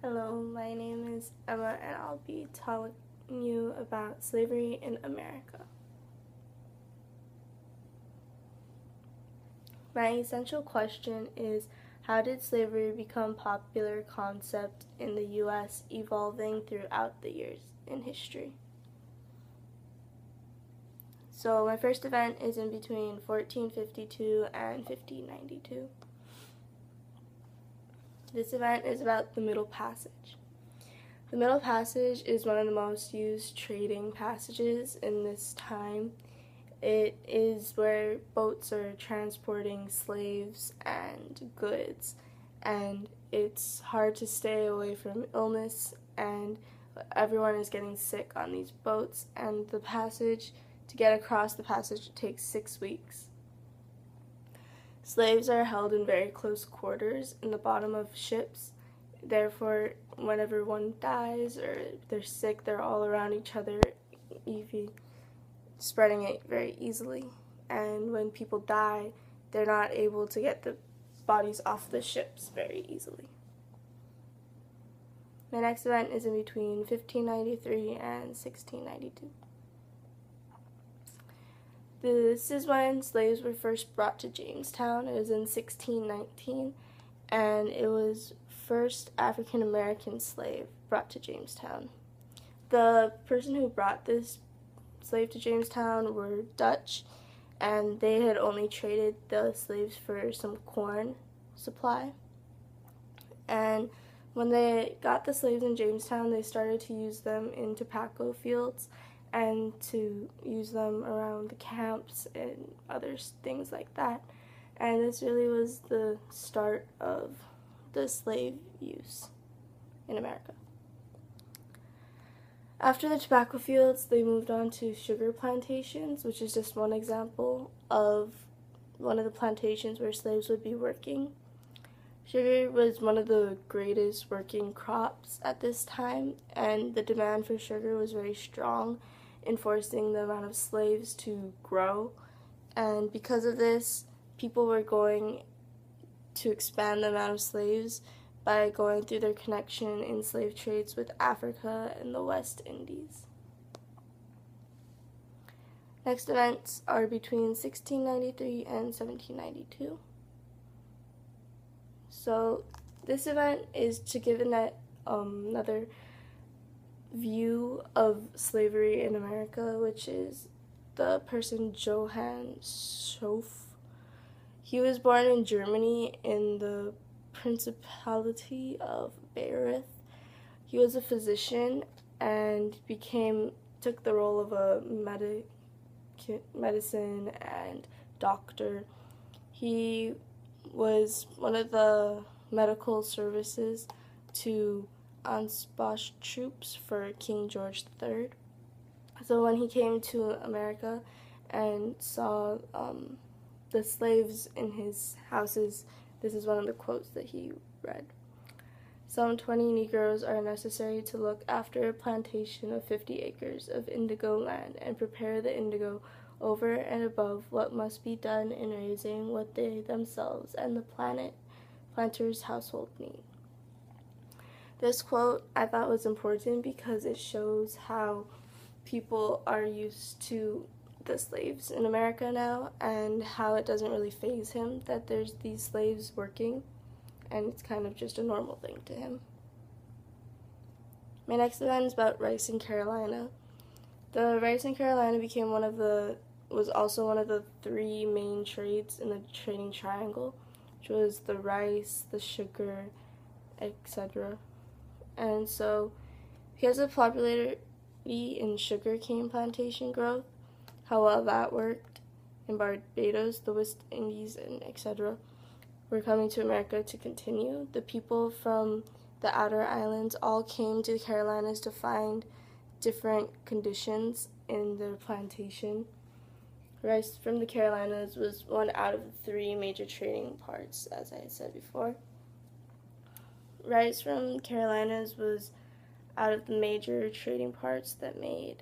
Hello, my name is Emma and I'll be telling you about slavery in America. My essential question is, how did slavery become a popular concept in the U.S., evolving throughout the years in history? So my first event is in between 1452 and 1592. This event is about the Middle Passage. The Middle Passage is one of the most used trading passages in this time. It is where boats are transporting slaves and goods, and it's hard to stay away from illness, and everyone is getting sick on these boats, and to get across the passage takes 6 weeks. Slaves are held in very close quarters in the bottom of ships. Therefore, whenever one dies or they're sick, they're all around each other, spreading it very easily. And when people die, they're not able to get the bodies off the ships very easily. My next event is in between 1593 and 1692. This is when slaves were first brought to Jamestown. It was in 1619, and it was first African American slave brought to Jamestown. The person who brought this slave to Jamestown were Dutch, and they had only traded the slaves for some corn supply. And when they got the slaves in Jamestown, they started to use them in tobacco fields and to use them around the camps and other things like that. And this really was the start of the slave use in America. After the tobacco fields, they moved on to sugar plantations, which is just one example of one of the plantations where slaves would be working. Sugar was one of the greatest working crops at this time, and the demand for sugar was very strong, enforcing the amount of slaves to grow. And because of this, people were going to expand the amount of slaves by going through their connection in slave trades with Africa and the West Indies. Next events are between 1693 and 1792. So this event is to give another view of slavery in America, which is the person Johann Schopf. He was born in Germany in the Principality of Bayreuth. He was a physician and took the role of a medicine and doctor. He was one of the medical services to Ansbach troops for King George III. So when he came to America and saw the slaves in his houses, this is one of the quotes that he read. Some 20 Negroes are necessary to look after a plantation of 50 acres of indigo land and prepare the indigo over and above what must be done in raising what they themselves and the planter's household need. This quote I thought was important because it shows how people are used to the slaves in America now and how it doesn't really faze him that there's these slaves working, and it's kind of just a normal thing to him. My next event is about rice in Carolina. The rice in Carolina was also one of the three main trades in the trading triangle, which was the rice, the sugar, etc. And so, because of popularity in sugarcane plantation growth, how well that worked in Barbados, the West Indies, and etc., were coming to America to continue. The people from the outer islands all came to the Carolinas to find different conditions in their plantation. Rice from the Carolinas was one out of the three major trading parts, as I had said before. Rice from Carolinas was out of the major trading parts that made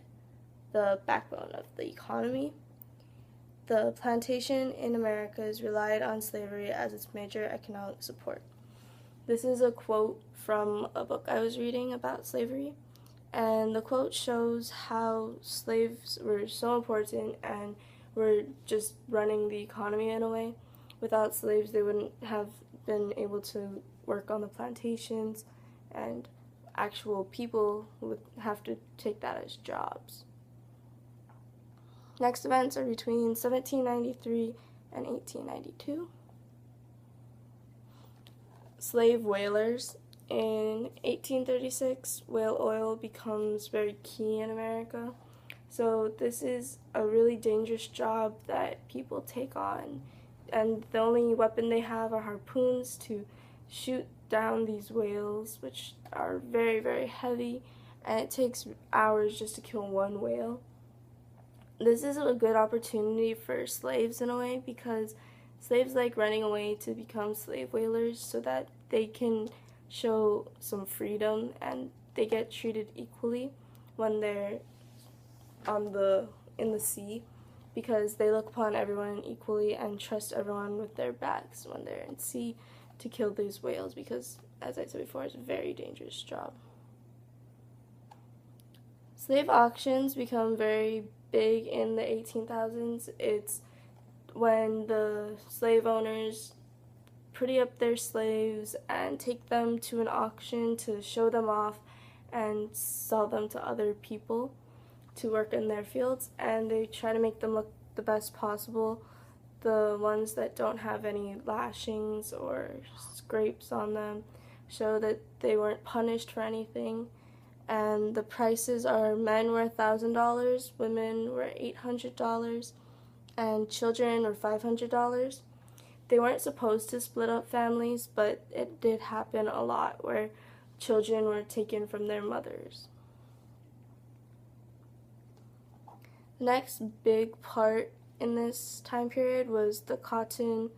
the backbone of the economy. The plantation in America has relied on slavery as its major economic support. This is a quote from a book I was reading about slavery, and the quote shows how slaves were so important and were just running the economy in a way. Without slaves, they wouldn't have been able to work on the plantations, and actual people would have to take that as jobs. Next events are between 1793 and 1892. Slave whalers. In 1836, whale oil becomes very key in America. So this is a really dangerous job that people take on, and the only weapon they have are harpoons to shoot down these whales, which are very, very heavy, and it takes hours just to kill one whale. This is a good opportunity for slaves in a way, because slaves like running away to become slave whalers so that they can show some freedom and they get treated equally when they're in the sea, because they look upon everyone equally and trust everyone with their backs when they're in sea to kill these whales, because, as I said before, it's a very dangerous job. Slave auctions become very big in the 18,000s. It's when the slave owners pretty up their slaves and take them to an auction to show them off and sell them to other people to work in their fields, and they try to make them look the best possible. The ones that don't have any lashings or scrapes on them show that they weren't punished for anything. And the prices are: men were $1,000, women were $800, and children were $500. They weren't supposed to split up families, but it did happen a lot where children were taken from their mothers. The next big part in this time period was the cotton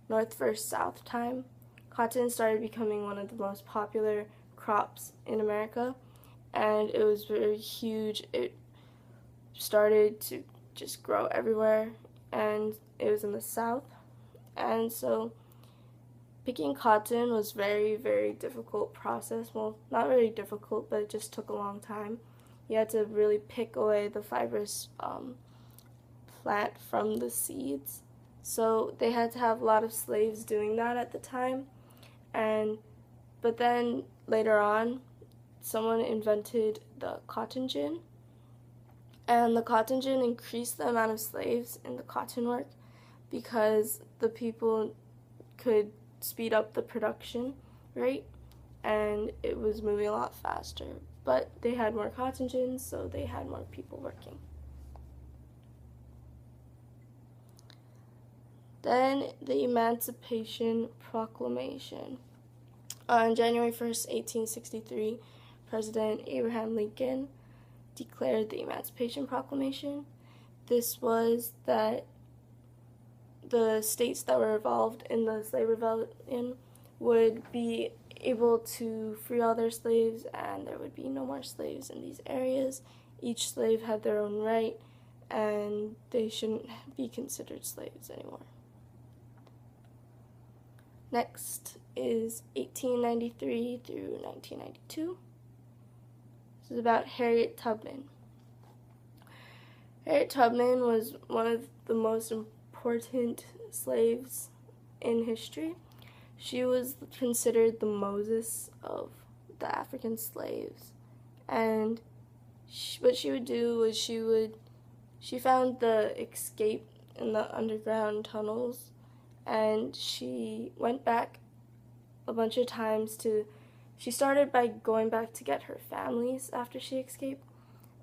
North versus South time. Cotton started becoming one of the most popular crops in America, and it was very huge. It started to just grow everywhere, and it was in the South. And so picking cotton was very, very difficult process. Well, not very difficult, but it just took a long time. You had to really pick away the fibrous plant from the seeds. So they had to have a lot of slaves doing that at the time. But then later on, someone invented the cotton gin. And the cotton gin increased the amount of slaves in the cotton work because the people could speed up the production rate, and it was moving a lot faster. But they had more cotton gins, so they had more people working. Then the Emancipation Proclamation. On January 1st, 1863, President Abraham Lincoln declared the Emancipation Proclamation. This was that the states that were involved in the slave rebellion would be able to free all their slaves, and there would be no more slaves in these areas. Each slave had their own right, and they shouldn't be considered slaves anymore. Next is 1893 through 1992. This is about Harriet Tubman. Harriet Tubman was one of the most important slaves in history. She was considered the Moses of the African slaves. And what she would do was she found the escape in the underground tunnels, and she went back a bunch of times she started by going back to get her families after she escaped,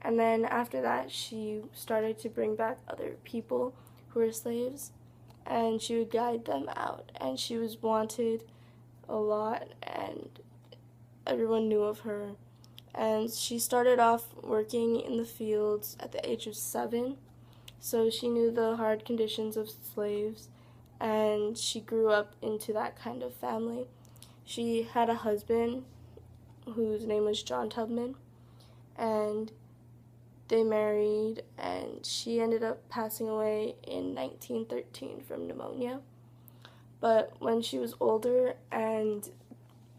and then after that she started to bring back other people who were slaves, and she would guide them out, and she was wanted a lot, and everyone knew of her. And she started off working in the fields at the age of 7, so she knew the hard conditions of slaves, and she grew up into that kind of family. She had a husband whose name was John Tubman, and they married, and she ended up passing away in 1913 from pneumonia. But when she was older and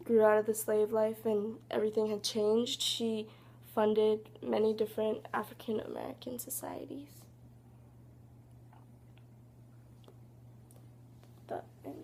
grew out of the slave life and everything had changed, she funded many different African American societies. The end.